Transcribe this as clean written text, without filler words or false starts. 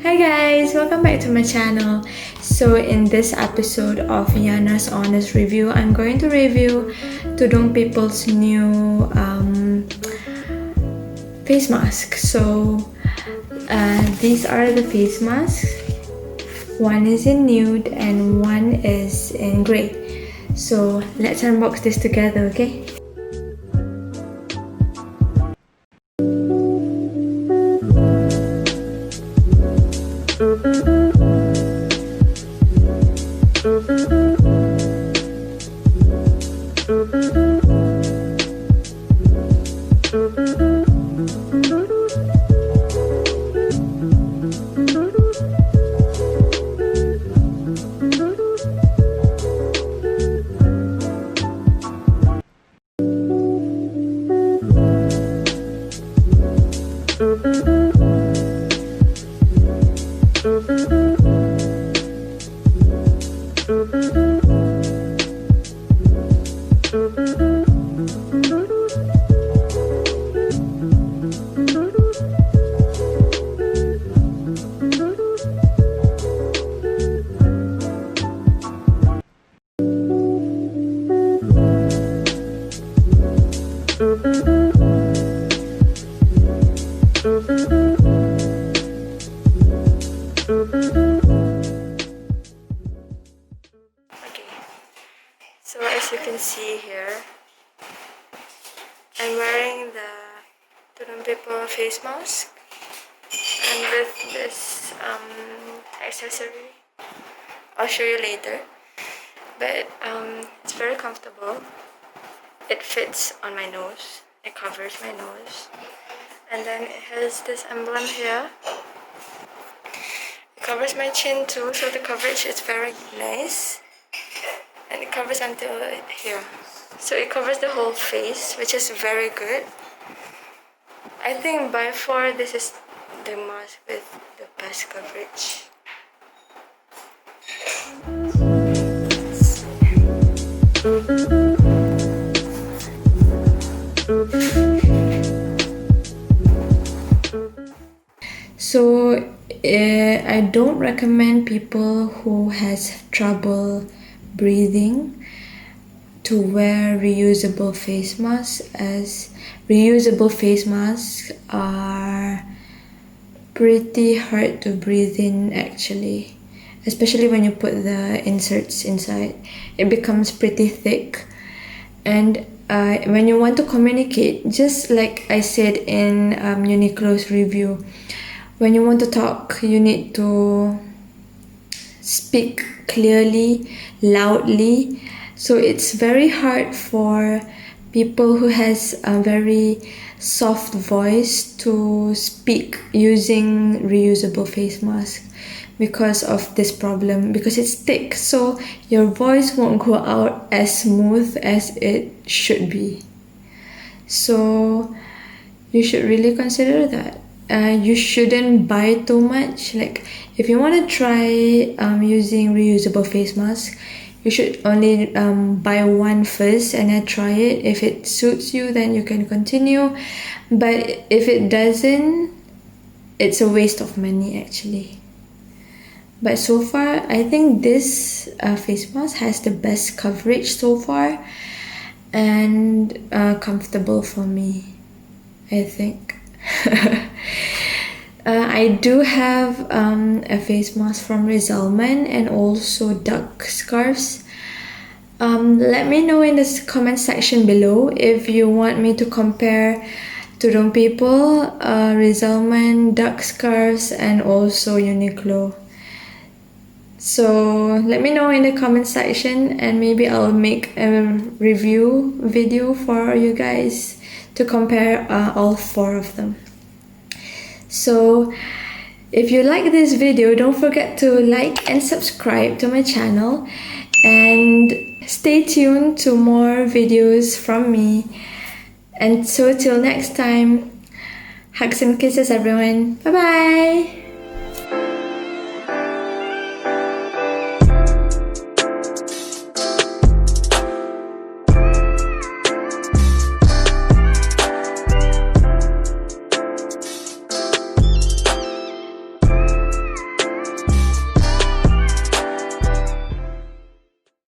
Hi guys, welcome back to my channel. So in this episode of Yana's Honest Review, I'm going to review Tudung People's new face mask. So these are the face masks. One is in nude and one is in grey. So let's unbox this together, okay? So as you can see here, I'm wearing the Tudung People face mask, and with this accessory, I'll show you later, but it's very comfortable. It fits on my nose, it covers my nose, and then it has this emblem here. It covers my chin too, so the coverage is very nice. And it covers until here, so it covers the whole face, which is very good. I think by far this is the mask with the best coverage. So I don't recommend people who has trouble breathing to wear reusable face masks, as reusable face masks are pretty hard to breathe in actually, especially when you put the inserts inside. It becomes pretty thick, and when you want to communicate, just like I said in Uniqlo's review, when you want to talk, you need to speak clearly, loudly. So it's very hard for people who has a very soft voice to speak using reusable face mask because of this problem, because it's thick, so your voice won't go out as smooth as it should be. So you should really consider that. You shouldn't buy too much. Like, if you want to try using reusable face mask, you should only buy one first and then try it. If it suits you, then you can continue, but if it doesn't, it's a waste of money actually. But so far, I think this face mask has the best coverage so far, and comfortable for me, I think. I do have a face mask from Rizalman and also duck scarves. Let me know in the comment section below if you want me to compare Tudung People, Rizalman, duck scarves, and also Uniqlo. So let me know in the comment section, and maybe I'll make a review video for you guys to compare all four of them. So if you like this video, don't forget to like and subscribe to my channel, and stay tuned to more videos from me. And so till next time, hugs and kisses everyone. Bye bye.